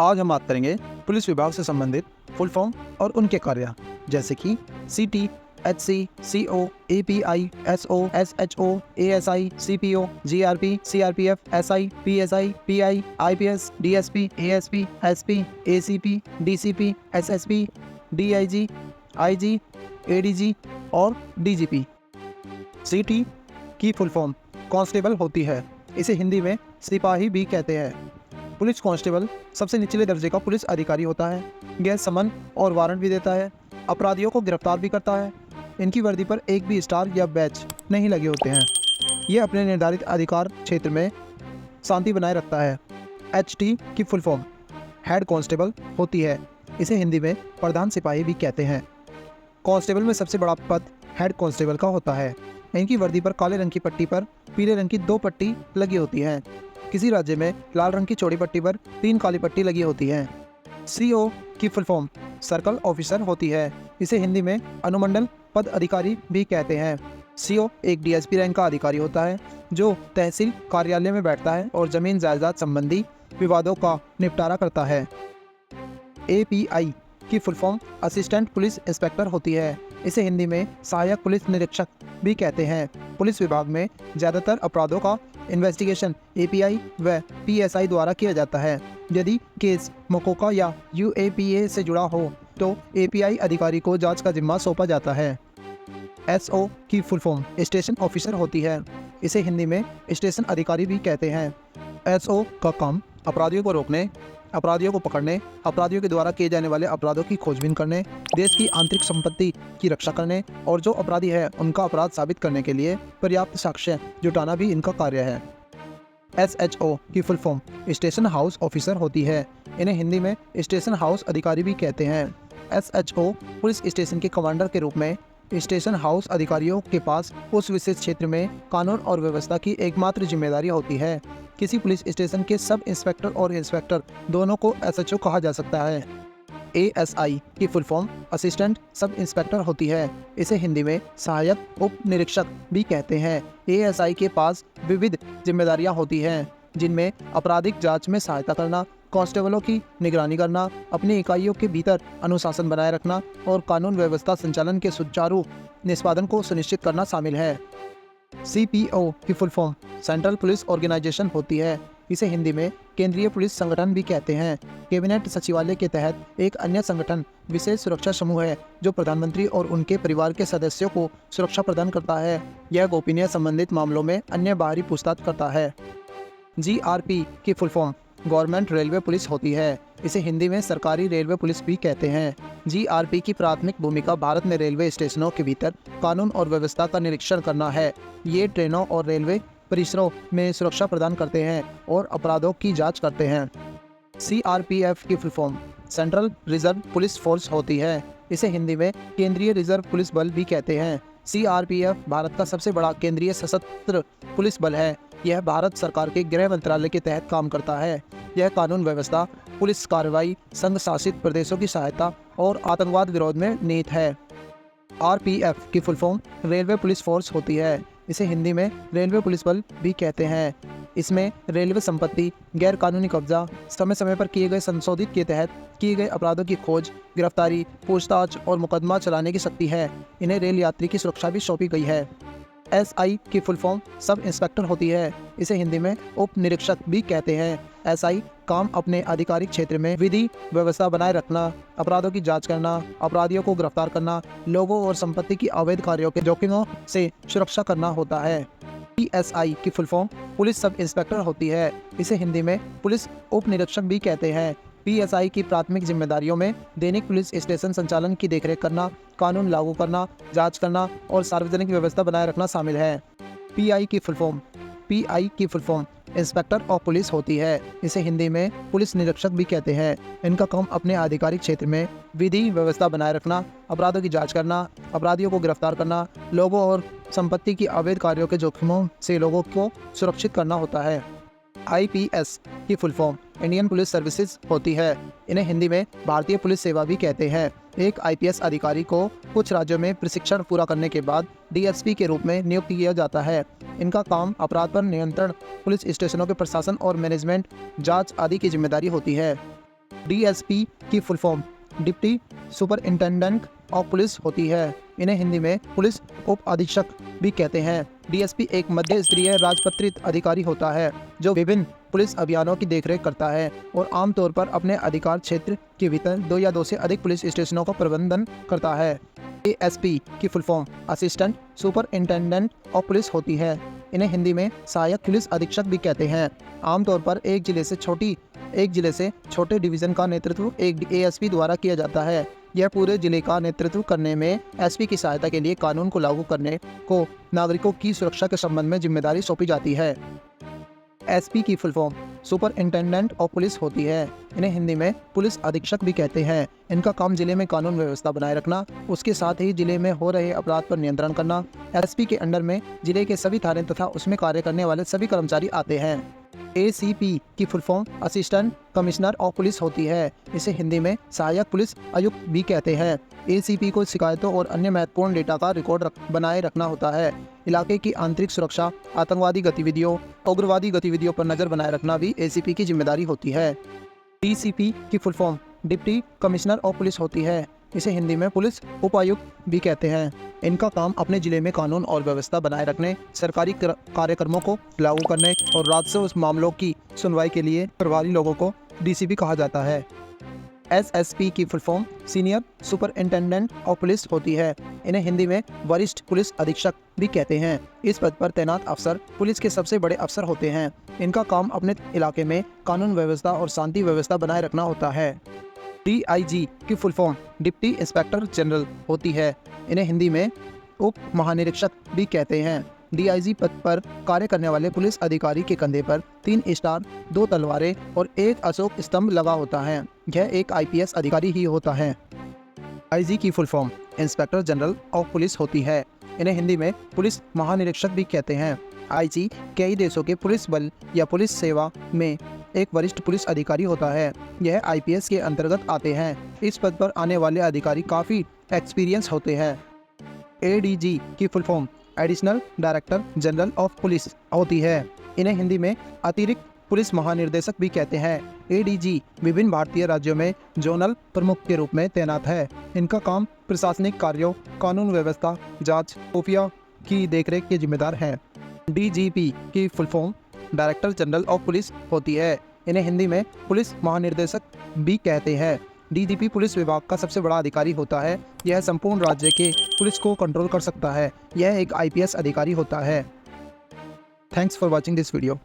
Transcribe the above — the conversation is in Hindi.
आज हम बात करेंगे पुलिस विभाग से संबंधित फुल फॉर्म और उनके कार्य, जैसे कि CT, HC, CO, API, SO, SHO, ASI, CPO, GRP, CRPF, SI, PSI, PI, IPS, DSP, ASP, SP, ACP, DCP, SSP, DIG, IG, ADG और डीजीपी। सीटी की फुल फॉर्म कांस्टेबल होती है। इसे हिंदी में सिपाही भी कहते हैं। पुलिस कांस्टेबल सबसे निचले दर्जे का पुलिस अधिकारी होता है। यह समन और वारंट भी देता है, अपराधियों को गिरफ्तार भी करता है। इनकी वर्दी पर एक भी स्टार या बैच नहीं लगे होते हैं। ये अपने निर्धारित अधिकार क्षेत्र में शांति बनाए रखता है। एचटी की फुल फॉर्म हेड कांस्टेबल होती है। इसे हिंदी में प्रधान सिपाही भी कहते हैं। कांस्टेबल में सबसे बड़ा पद हेड कांस्टेबल का होता है। इनकी वर्दी पर काले रंग की पट्टी पर पीले रंग की 2 पट्टी लगी होती है। किसी राज्य में लाल रंग की चौड़ी पट्टी पर 3 काली पट्टी लगी होती है। सीओ की फुल फॉर्म सर्कल ऑफिसर होती है। इसे हिंदी में अनुमंडल पद अधिकारी भी कहते हैं। सीओ एक डीएसपी रैंक का अधिकारी होता है जो तहसील कार्यालय में बैठता है और जमीन जायदाद संबंधी विवादों का निपटारा करता है। एपीआई की full form assistant police inspector होती है। इसे हिंदी में सहायक पुलिस निरीक्षक भी कहते हैं। पुलिस विभाग में ज़्यादातर अपराधों का इन्वेस्टिगेशन एपीआई व पीएसआई द्वारा किया जाता है। यदि केस मकोका या यूएपीए से जुड़ा हो तो एपीआई अधिकारी को जांच का जिम्मा सौंपा जाता है। एसओ की फुल फॉर्म स्टेशन ऑफिसर होती है। इसे हिंदी में स्टेशन अधिकारी भी कहते हैं। एसओ का काम अपराधियों को रोकने, अपराधियों को पकड़ने, अपराधियों के द्वारा किए जाने वाले अपराधों की खोजबीन करने, देश की आंतरिक संपत्ति की रक्षा करने और जो अपराधी है उनका अपराध साबित करने के लिए पर्याप्त साक्ष्य जुटाना भी इनका कार्य है। एसएचओ की full form station house officer होती है। इन्हें हिंदी में स्टेशन हाउस अधिकारी भी कहते हैं। एसएचओ पुलिस स्टेशन के कमांडर के रूप में स्टेशन हाउस अधिकारियों के पास उस विशेष क्षेत्र में कानून और व्यवस्था की एकमात्र जिम्मेदारी होती है। किसी पुलिस स्टेशन के सब इंस्पेक्टर और इंस्पेक्टर दोनों को एसएचओ कहा जा सकता है। एएसआई की full form assistant sub inspector होती है। इसे हिंदी में सहायक उप निरीक्षक भी कहते हैं। एएसआई के पास विविध जिम्मेदारियां होती हैं जिनमें आपराधिक जांच में सहायता करना, कांस्टेबलों की निगरानी करना, अपनी इकाइयों के भीतर अनुशासन बनाए रखना और कानून व्यवस्था संचालन के सुचारू निष्पादन को सुनिश्चित करना शामिल है। सीपीओ की full form central police organisation होती है। इसे हिंदी में केंद्रीय पुलिस संगठन भी कहते हैं। कैबिनेट सचिवालय के तहत एक अन्य संगठन विशेष सुरक्षा समूह है जो प्रधानमंत्री और उनके परिवार के सदस्यों को सुरक्षा प्रदान करता है। यह गोपनीय संबंधित मामलों में अन्य बाहरी पूछताछ करता है। जीआरपी की full form government railway police होती है। इसे हिंदी में सरकारी रेलवे पुलिस भी कहते हैं। जीआरपी की प्राथमिक भूमिका भारत में रेलवे स्टेशनों के भीतर कानून और व्यवस्था का निरीक्षण करना है। ये ट्रेनों और रेलवे परिसरों में सुरक्षा प्रदान करते हैं और अपराधों की जांच करते हैं। सीआरपीएफ की full form central reserve police force होती है। इसे हिंदी में केंद्रीय रिजर्व पुलिस बल भी कहते हैं। सीआरपीएफ भारत का सबसे बड़ा केंद्रीय सशस्त्र पुलिस बल है। यह भारत सरकार के गृह मंत्रालय के तहत काम करता है। यह कानून व्यवस्था, पुलिस कार्रवाई, संघ शासित प्रदेशों की सहायता और आतंकवाद विरोध में निहित है। आरपीएफ की full form railway police force होती है। इसे हिंदी में रेलवे पुलिस बल भी कहते हैं। इसमें रेलवे संपत्ति, गैर कानूनी कब्जा, समय समय पर किए गए संशोधित के तहत किए गए अपराधों की खोज, गिरफ्तारी, पूछताछ और मुकदमा चलाने की शक्ति है। इन्हें रेल यात्री की सुरक्षा भी सौंपी गई है। एसआई की फुल फॉर्म सब इंस्पेक्टर होती है। इसे हिंदी में उप निरीक्षक भी कहते हैं। एसआई काम अपने आधिकारिक क्षेत्र में विधि व्यवस्था बनाए रखना, अपराधों की जांच करना, अपराधियों को गिरफ्तार करना, लोगों और संपत्ति की अवैध कार्यों के जोखिमों से सुरक्षा करना होता है। पीएसआई की full form police sub inspector होती है। इसे हिंदी में पुलिस उप निरीक्षक भी कहते हैं। पीएसआई की प्राथमिक जिम्मेदारियों में दैनिक पुलिस स्टेशन संचालन की देखरेख करना, कानून लागू करना, जांच करना और सार्वजनिक व्यवस्था बनाए रखना शामिल है। पीआई की full form inspector of police होती है। इसे हिंदी में पुलिस निरीक्षक भी कहते हैं। इनका काम अपने आधिकारिक क्षेत्र में विधि व्यवस्था बनाए रखना, अपराधों की जांच करना, अपराधियों को गिरफ्तार करना, लोगों और संपत्ति की अवैध कार्यों के जोखिमों से लोगों को सुरक्षित करना होता है। आईपीएस की full form Indian police services होती है। इन्हें हिंदी में भारतीय पुलिस सेवा भी कहते हैं। एक आईपीएस अधिकारी को कुछ राज्यों में प्रशिक्षण पूरा करने के बाद डीएसपी के रूप में नियुक्त किया जाता है। इनका काम अपराध पर नियंत्रण, पुलिस स्टेशनों के प्रशासन और मैनेजमेंट, जांच आदि की जिम्मेदारी होती है। डीएसपी की full form deputy superintendent of police होती है। इन्हें हिंदी में पुलिस उप अधीक्षक भी कहते हैं। डीएसपी एक मध्य स्तरीय राजपत्रित अधिकारी होता है जो विभिन्न पुलिस अभियानों की देखरेख करता है और आमतौर पर अपने अधिकार क्षेत्र के भीतर 2 या 2 से अधिक पुलिस स्टेशनों का प्रबंधन करता है। एएसपी की full form assistant superintendent of police होती है। इन्हें हिंदी में सहायक पुलिस अधीक्षक भी कहते हैं। आमतौर पर एक जिले से छोटे डिवीजन का नेतृत्व एक एएसपी द्वारा किया जाता है। यह पूरे जिले का नेतृत्व करने में एसपी की सहायता के लिए कानून को लागू करने को नागरिकों की सुरक्षा के संबंध में जिम्मेदारी सौंपी जाती है। एसपी की full form superintendent of police होती है। इन्हें हिंदी में पुलिस अधीक्षक भी कहते हैं। इनका काम जिले में कानून व्यवस्था बनाए रखना, उसके साथ ही जिले में हो रहे अपराध पर नियंत्रण करना। एसपी के अंडर में जिले के सभी थाने तथा उसमें कार्य करने वाले सभी कर्मचारी आते हैं। एसीपी की full form assistant commissioner of police होती है। इसे हिंदी में सहायक पुलिस आयुक्त भी कहते हैं। एसीपी को शिकायतों और अन्य महत्वपूर्ण डेटा का रिकॉर्ड बनाए रखना होता है। इलाके की आंतरिक सुरक्षा, आतंकवादी गतिविधियों, उग्रवादी गतिविधियों पर नजर बनाए रखना भी एसीपी की जिम्मेदारी होती है। डीसीपी की full form deputy commissioner of police होती है। इसे हिंदी में पुलिस उपायुक्त भी कहते हैं। इनका काम अपने जिले में कानून और व्यवस्था बनाए रखने, सरकारी कार्यक्रमों को लागू करने और राजस्व मामलों की सुनवाई के लिए प्रभारी लोगों को डीसीपी कहा जाता है। एसएसपी की full form senior superintendent of police होती है। इन्हें हिंदी में वरिष्ठ पुलिस अधीक्षक भी कहते हैं। इस पद पर तैनात अफसर पुलिस के सबसे बड़े अफसर होते हैं। इनका काम अपने इलाके में कानून व्यवस्था और शांति व्यवस्था बनाए रखना होता है। डीआईजी की full form deputy inspector general होती है। इन्हें हिंदी में उप महानिरीक्षक भी कहते हैं। डीआईजी पद पर कार्य करने वाले पुलिस अधिकारी के कंधे पर 3 स्टार, 2 तलवारें और 1 अशोक स्तंभ लगा होता है। यह एक आईपीएस अधिकारी ही होता है। आईजी की full form inspector general of police होती है। इन्हें हिंदी में पुलिस महानिरीक्षक भी कहते हैं। आईजी कई देशों के पुलिस बल या पुलिस सेवा में एक वरिष्ठ पुलिस अधिकारी होता है। यह आईपीएस के अंतर्गत आते हैं। इस पद पर आने वाले अधिकारी काफ़ी एक्सपीरियंस होते हैं। एडीजी की full form additional director general of police होती है। इन्हें हिंदी में अतिरिक्त पुलिस महानिर्देशक भी कहते हैं। एडीजी विभिन्न भारतीय राज्यों में जोनल प्रमुख के रूप में तैनात है। इनका काम प्रशासनिक कार्यों, कानून व्यवस्था, जांच, खुफिया की देखरेख के जिम्मेदार हैं। डीजीपी की full form director general of police होती है। इन्हें हिंदी में पुलिस महानिर्देशक भी कहते हैं। डीजीपी पुलिस विभाग का सबसे बड़ा अधिकारी होता है। यह संपूर्ण राज्य के पुलिस को कंट्रोल कर सकता है। यह एक आईपीएस अधिकारी होता है। Thanks for watching this video.